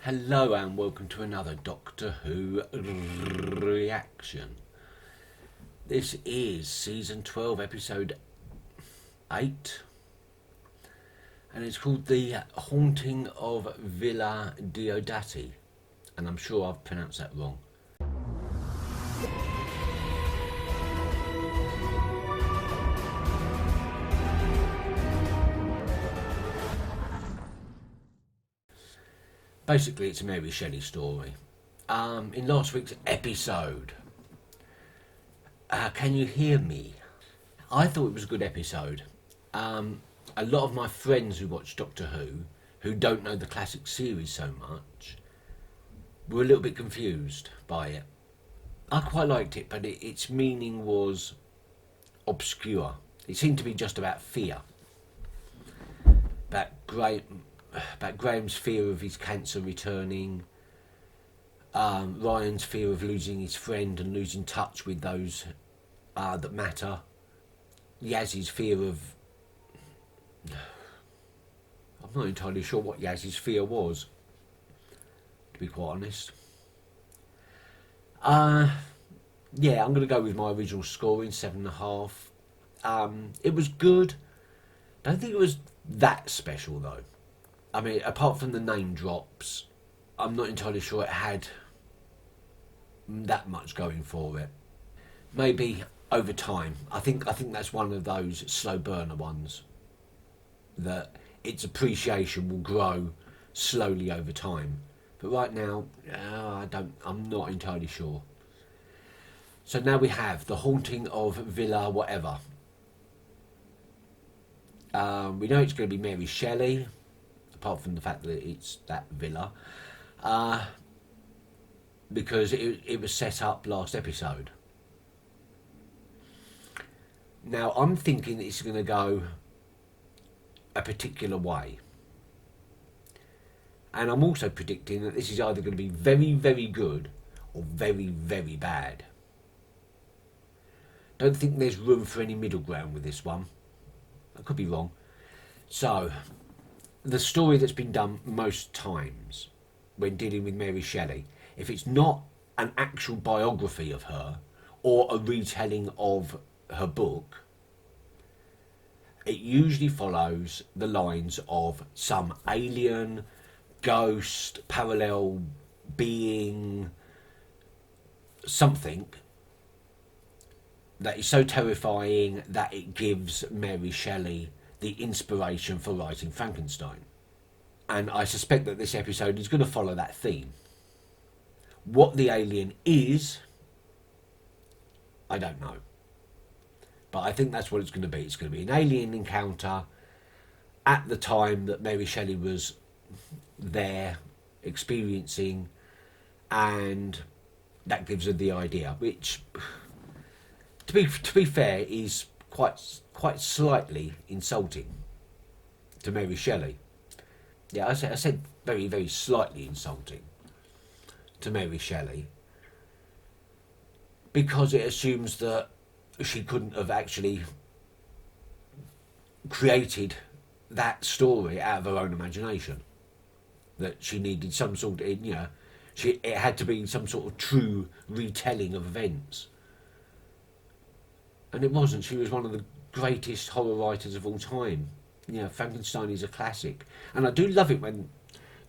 Hello and welcome to another Doctor Who reaction. This is season 12 episode 8 and it's called The Haunting of Villa Diodati, and I'm sure I've pronounced that wrong. Basically, it's a Mary Shelley story. In last week's episode, Can You Hear Me? I thought it was a good episode. A lot of my friends who watch Doctor who don't know the classic series so much, were a little bit confused by it. I quite liked it, but its meaning was obscure. It seemed to be just about fear. About Graham's fear of his cancer returning, Ryan's fear of losing his friend and losing touch with those that matter, Yaz's fear of... I'm not entirely sure what Yaz's fear was, to be quite honest. Yeah, I'm going to go with my original scoring, 7.5. It was good. I don't think it was that special though. I mean, apart from the name drops, I'm not entirely sure it had that much going for it. Maybe over time. I think that's one of those slow burner ones that its appreciation will grow slowly over time. But right now, I'm not entirely sure. So now we have The Haunting of Villa whatever. We know it's going to be Mary Shelley, apart from the fact that it's that villa, because it was set up last episode. Now I'm thinking it's going to go a particular way, and I'm also predicting that this is either going to be very, very good or very, very bad. Don't think there's room for any middle ground with this one. I could be wrong. So, the story that's been done most times when dealing with Mary Shelley, if it's not an actual biography of her or a retelling of her book, it usually follows the lines of some alien, ghost, parallel being, something that is so terrifying that it gives Mary Shelley the inspiration for writing Frankenstein. And I suspect that this episode is going to follow that theme. What the alien is, I don't know. But I think that's what it's going to be. It's going to be an alien encounter at the time that Mary Shelley was there experiencing, and that gives her the idea, which, to be fair, is quite slightly insulting to Mary Shelley. Yeah, I said very, very slightly insulting to Mary Shelley, because it assumes that she couldn't have actually created that story out of her own imagination. That she needed some sort of, it had to be some sort of true retelling of events. And it wasn't. She was one of the greatest horror writers of all time. Frankenstein is a classic. And I do love it when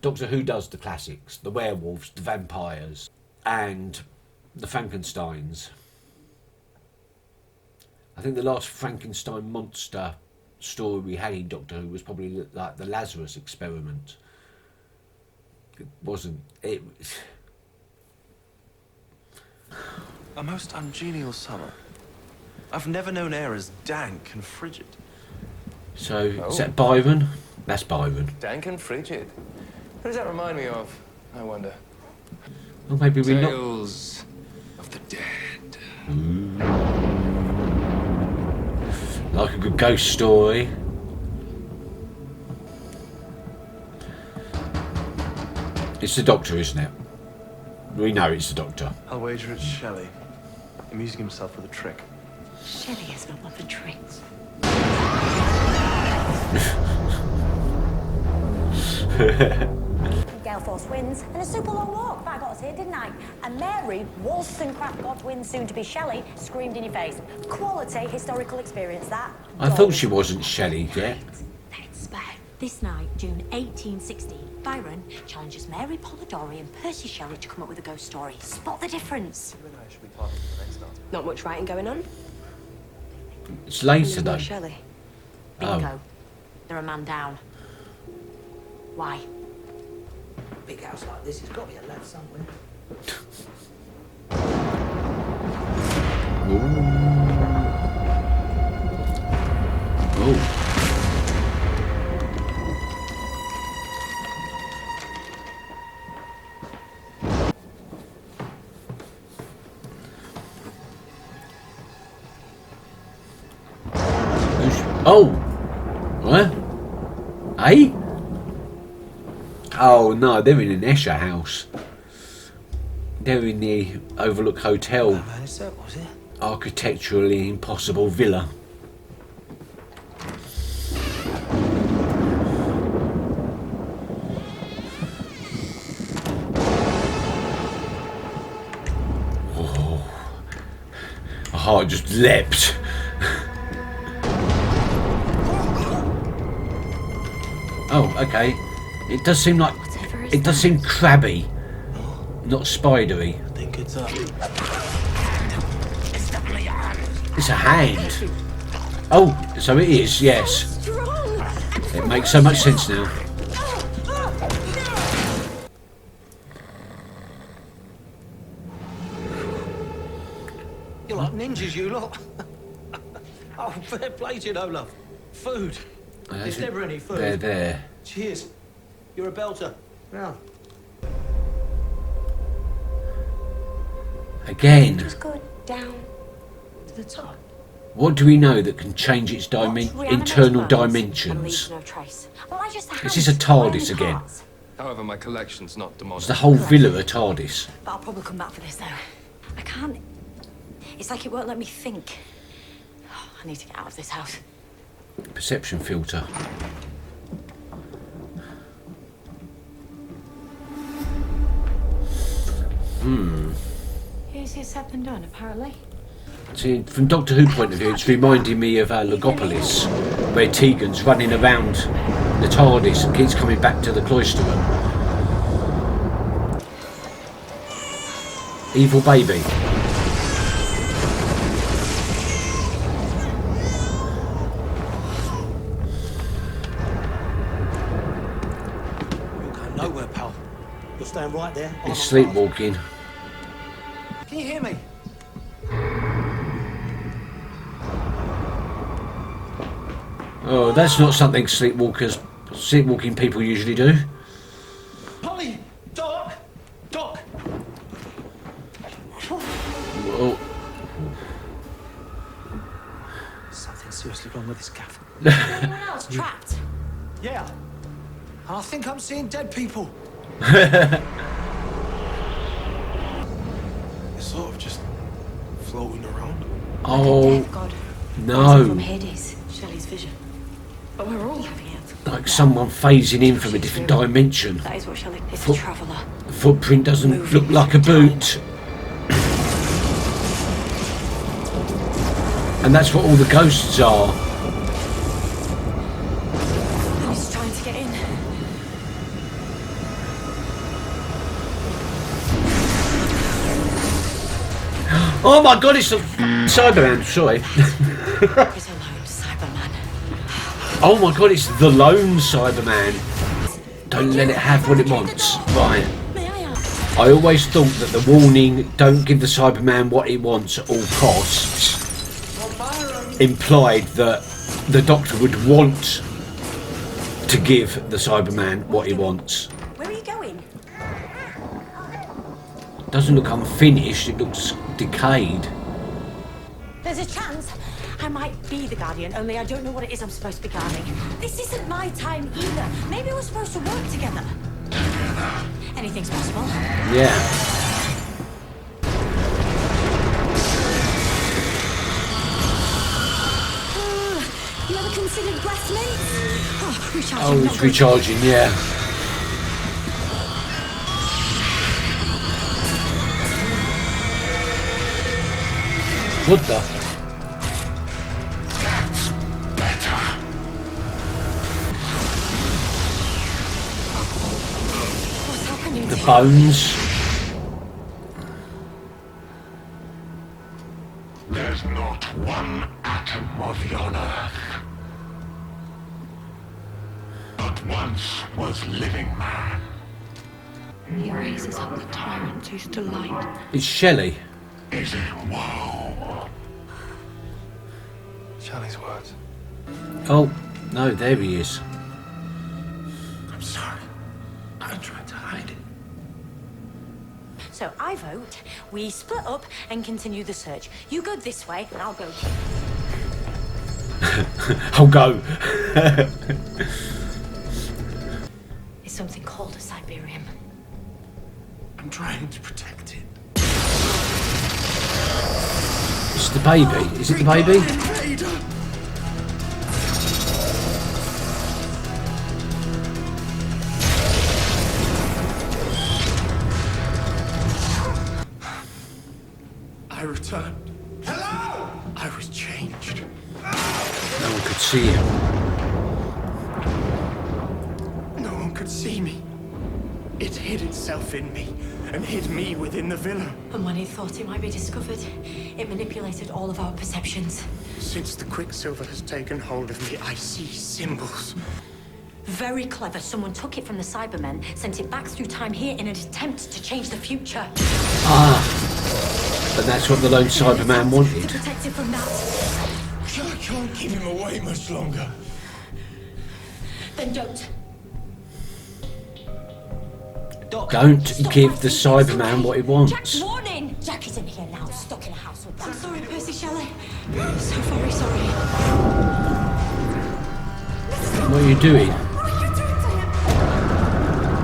Doctor Who does the classics. The werewolves, the vampires, and the Frankensteins. I think the last Frankenstein monster story we had in Doctor Who was probably like the Lazarus Experiment. It wasn't. It was... A most ungenial summer. I've never known air as dank and frigid. So, is that Byron? That's Byron. Dank and frigid. Who does that remind me of, I wonder? Well, maybe we're not... Tales of the dead. Like a good ghost story. It's the Doctor, isn't it? We know it's the Doctor. I'll wager it's Shelley, amusing himself with a trick. Shelley is not one for tricks. gale force winds, and a super long walk. But I got us here, didn't I? And Mary, Wollstonecraft Godwin, soon to be Shelley, screamed in your face. Quality historical experience, that. I thought she wasn't Shelley yet. Let's bet. This night, June 1816, Byron challenges Mary Polidori and Percy Shelley to come up with a ghost story. Spot the difference. You and I should be talking for the next article. Not much writing going on. It's later There's though. no Shelley. Bingo. They're a man down. Why? Big house like this, it's got to be a left somewhere. Oh. Oh! What? Eh? Oh no, they're in an Escher house. They're in the Overlook Hotel. Was it? Architecturally impossible villa. Oh. My heart just leapt. Oh, okay. It does seem like it does seem crabby, not spidery. I think it's up. It's a hand. Oh, so it is. Yes. It makes so much sense now. You're like ninjas, you lot. Oh, fair play to you, no love. Food. There's never any food. They're there. Cheers. You're a belter. Now. Again. Just go down to the top. What do we know that can change its Reanimate internal bones and dimensions? leave no trace. Well, I just Is this a TARDIS again? However, my collection's not Is demolished. the whole villa a TARDIS? But I'll probably come back for this, though. I can't... It's like it won't let me think. Oh, I need to get out of this house. Perception filter. Easier said than done, apparently. See, from Doctor Who point of view, it's reminding me of Logopolis, where Tegan's running around the TARDIS and keeps coming back to the cloister room. Evil baby. You're going nowhere, pal. You're staying right there. It's sleepwalking. Can you hear me? Oh, that's not something sleepwalking people usually do. Polly! Doc! Doc! Oh, Something seriously wrong with this gaff. Anyone else trapped? Yeah. And I think I'm seeing dead people. It's sort of just floating around. oh God. From no! Hades, Shelley's vision. But we're all having it. Like someone phasing in from a different dimension. That is what Shelley is, a Foot- traveller. The footprint doesn't look like a boot. And that's what all the ghosts are. He's trying to get in. Oh my god, it's a Cyberman, sorry. He's alone, Cyberman. Oh my god, it's the lone Cyberman. Don't let it have what it wants. Right. May I ask? I always thought that the warning, don't give the Cyberman what he wants at all costs, implied that the Doctor would want to give the Cyberman what he wants. Where are you going? Doesn't look unfinished, it looks decayed. There's a chance I might be the Guardian, only I don't know what it is I'm supposed to be guarding. This isn't my time either. Maybe we're supposed to work together. Anything's possible. Yeah. You ever considered breath mints? Oh, recharging. Oh, not it's good. recharging, yeah. What the? What's happening? The bones. There's not one atom of your earth but once was living man. He raises up the tyrants who's to light. It's Shelley. Is it woe? Shelley's words. Oh, no, there he is. I'm sorry. I tried to hide it. So I vote we split up and continue the search. You go this way, and I'll go. I'll go. It's something called a Siberium. I'm trying to protect it. It's the baby. Is it the baby? I returned. Hello! I was changed. No one could see him. No one could see me. It hid itself in me, and hid me within the villa. And when it thought it might be discovered, it manipulated all of our perceptions. Since the Quicksilver has taken hold of me, I see symbols. Very clever. Someone took it from the Cybermen, sent it back through time here in an attempt to change the future. But that's what the lone Cyberman To wanted. protect it from that. I can't keep him away much longer. Then don't. Don't Stop give the fighting. Cyberman what he Jack, wants. warning! Jack is in here now, stuck in a house with that. I'm sorry, Percy Shelley. So very sorry. What are you doing? What are you doing to him?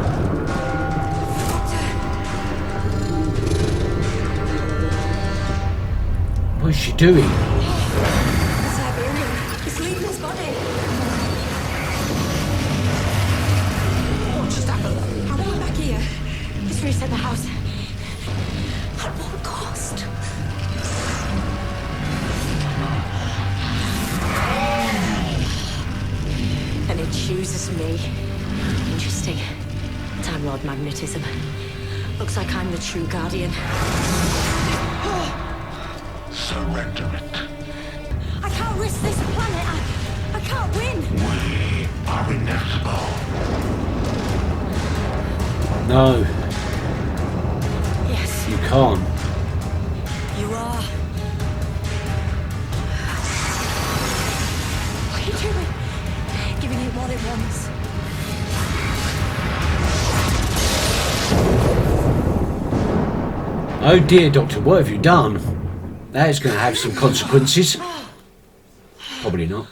What is she doing? The Siberian. It's leaving his body. What just happened? I want him back here. Just reset the house. At what cost? And it chooses me. Interesting. Time Lord magnetism. Looks like I'm the true guardian. Surrender it. I can't risk this planet. I can't win. We are inevitable. No, Yes, you can't. you are. What are you doing? Giving it what it wants. Oh dear, Doctor, what have you done? That is going to have some consequences. Probably not.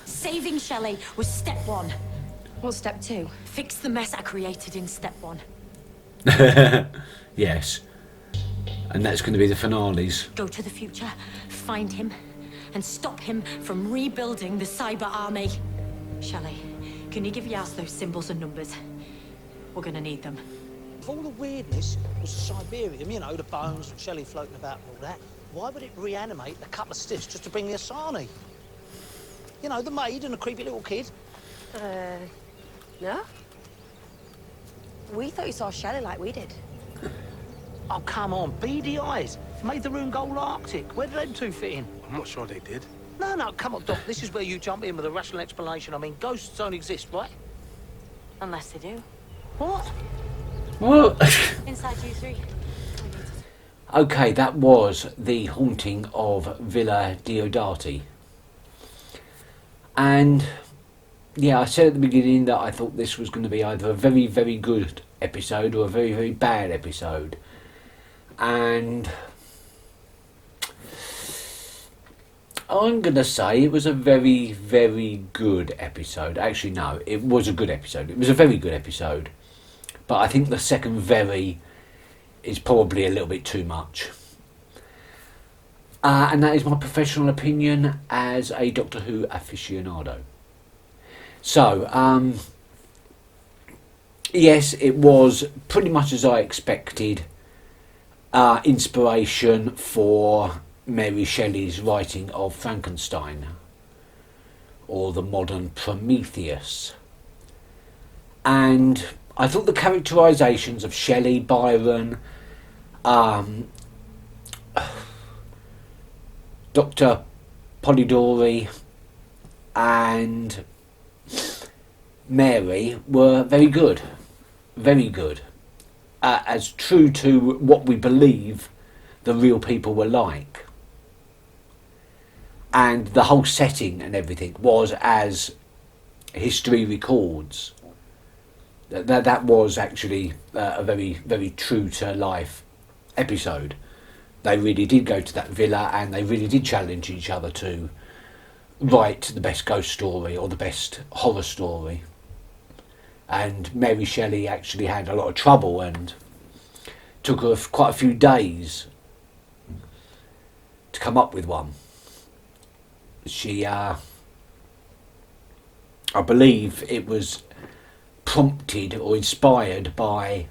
Saving Shelley was step one. What's step 2? Fix the mess I created in step one. Yes. And that's going to be the finales. Go to the future, find him, and stop him from rebuilding the cyber army. Shelley, can you give Yas those symbols and numbers? We're gonna need them. If all the weirdness was Siberium, you know, the bones and Shelley floating about and all that, why would it reanimate a couple of stiffs just to bring the Asani? You know, the maid and the creepy little kid. No? We thought you saw Shelley like we did. Oh, come on, beady eyes. Made the room go all Arctic. Where did them two fit in? I'm not sure they did. No, come on, Doc. This is where you jump in with a rational explanation. I mean, ghosts don't exist, right? Unless they do. What? Well, Inside you three. okay, that was the haunting of Villa Diodati. And yeah, I said at the beginning that I thought this was going to be either a very, very good episode or a very, very bad episode. And I'm going to say it was a very, very good episode. Actually, no, it was a good episode. It was a very good episode. But I think the second very is probably a little bit too much. And that is my professional opinion as a Doctor Who aficionado. So, yes, it was pretty much as I expected. inspiration for Mary Shelley's writing of Frankenstein, or the modern Prometheus. And I thought the characterisations of Shelley, Byron, Dr. Polidori and Mary were very good, very good, as true to what we believe the real people were like. And the whole setting and everything was as history records. That was actually a very, very true to life episode. They really did go to that villa and they really did challenge each other to write the best ghost story or the best horror story. And Mary Shelley actually had a lot of trouble and took her quite a few days to come up with one. She, I believe it was prompted or inspired by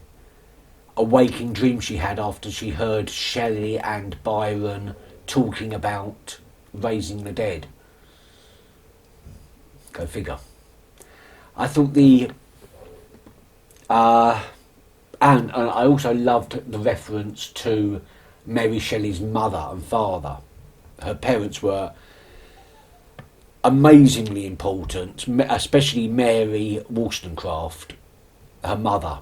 a waking dream she had after she heard Shelley and Byron talking about raising the dead. Go figure. I thought and I also loved the reference to Mary Shelley's mother and father. Her parents were amazingly important, especially Mary Wollstonecraft, her mother,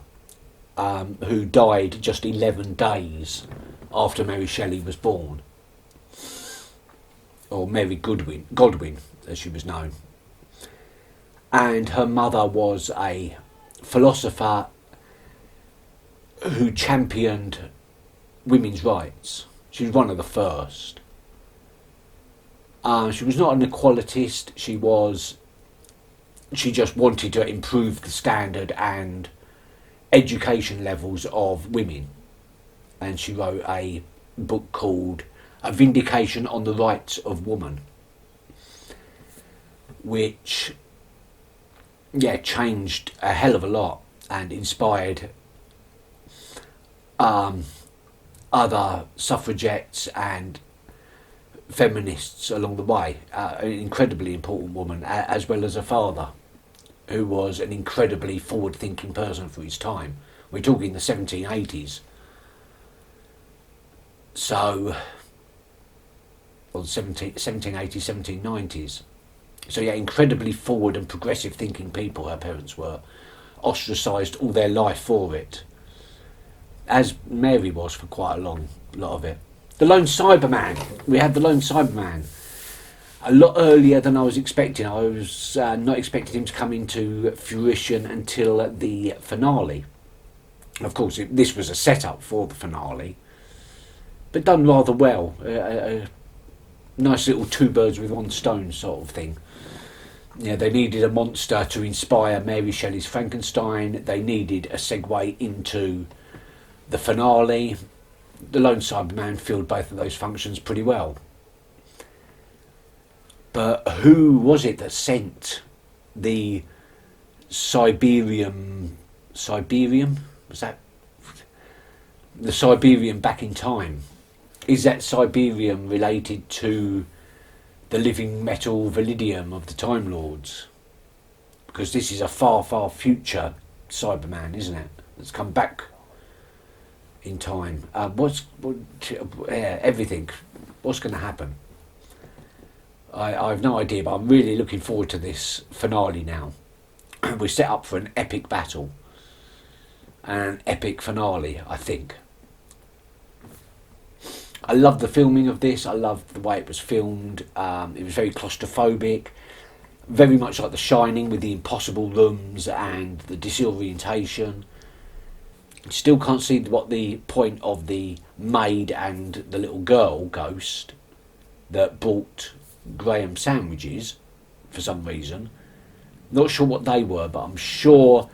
who died just 11 days after Mary Shelley was born, or Mary Godwin, as she was known. And her mother was a philosopher who championed women's rights. She was one of the first. She was not an equalitist. She just wanted to improve the standard and education levels of women. And she wrote a book called A Vindication on the Rights of Woman, which changed a hell of a lot and inspired other suffragettes and feminists along the way. An incredibly important woman, as well as her father, who was an incredibly forward-thinking person for his time. We're talking the 1780s. So, or the 1780s, 1790s. So yeah, incredibly forward and progressive thinking people her parents were, ostracised all their life for it, as Mary was for quite a lot of it. The Lone Cyberman. We had the Lone Cyberman a lot earlier than I was expecting. I was not expecting him to come into fruition until the finale. Of course, this was a setup for the finale, but done rather well. A nice little two birds with one stone sort of thing. Yeah, they needed a monster to inspire Mary Shelley's Frankenstein. They needed a segue into the finale. The Lone Cyberman filled both of those functions pretty well. But who was it that sent the Siberian? Was that the Siberian back in time? Is that Siberian related to the living metal Validium of the Time Lords? Because this is a far, far future Cyberman, isn't it? It's come back in time. Everything. What's going to happen? I have no idea, but I'm really looking forward to this finale now. We're set up for an epic battle. And an epic finale, I think. I loved the filming of this. I loved the way it was filmed. It was very claustrophobic. Very much like The Shining, with the impossible rooms and the disorientation. Still can't see what the point of the maid and the little girl ghost that bought Graham sandwiches for some reason. Not sure what they were, but I'm sure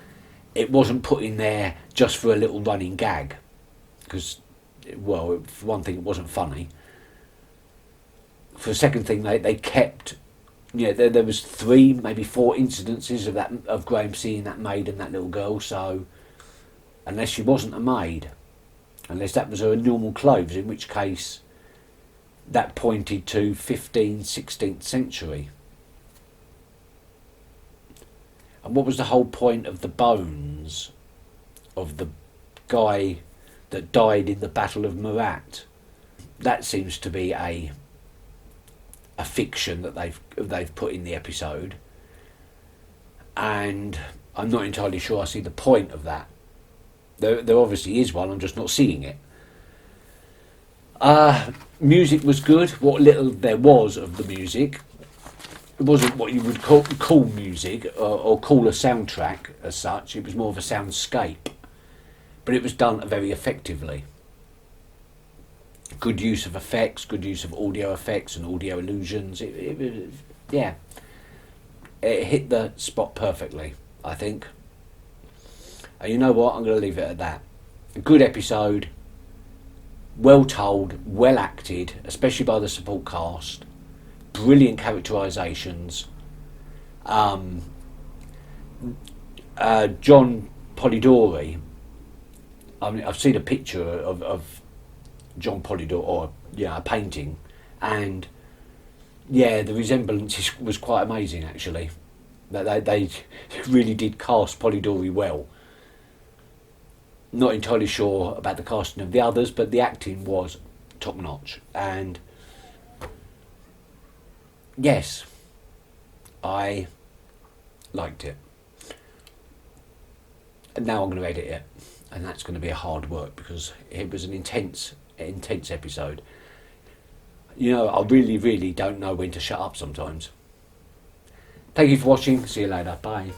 it wasn't put in there just for a little running gag. Because, well, for one thing, it wasn't funny. For the second thing, they kept... there was 3, maybe 4 incidences of Graham seeing that maid and that little girl, so... Unless she wasn't a maid, unless that was her normal clothes, in which case that pointed to 15th, 16th century. And what was the whole point of the bones of the guy that died in the Battle of Murat? That seems to be a fiction that they've put in the episode, and I'm not entirely sure I see the point of that. There obviously is one, I'm just not seeing it. Music was good. What little there was of the music, it wasn't what you would call music or call a soundtrack as such. It was more of a soundscape, but it was done very effectively. Good use of effects, good use of audio effects and audio illusions. It hit the spot perfectly, I think. And you know what? I'm going to leave it at that. A good episode, well told, well acted, especially by the support cast. Brilliant characterisations. John Polidori. I mean, I've seen a picture of John Polidori, or a painting, and the resemblance was quite amazing actually. That they really did cast Polidori well. Not entirely sure about the casting of the others, but the acting was top notch, and yes, I liked it. And now I'm going to edit it, and that's going to be a hard work because it was an intense episode. You know, I really don't know when to shut up sometimes. Thank you for watching. See you later. Bye.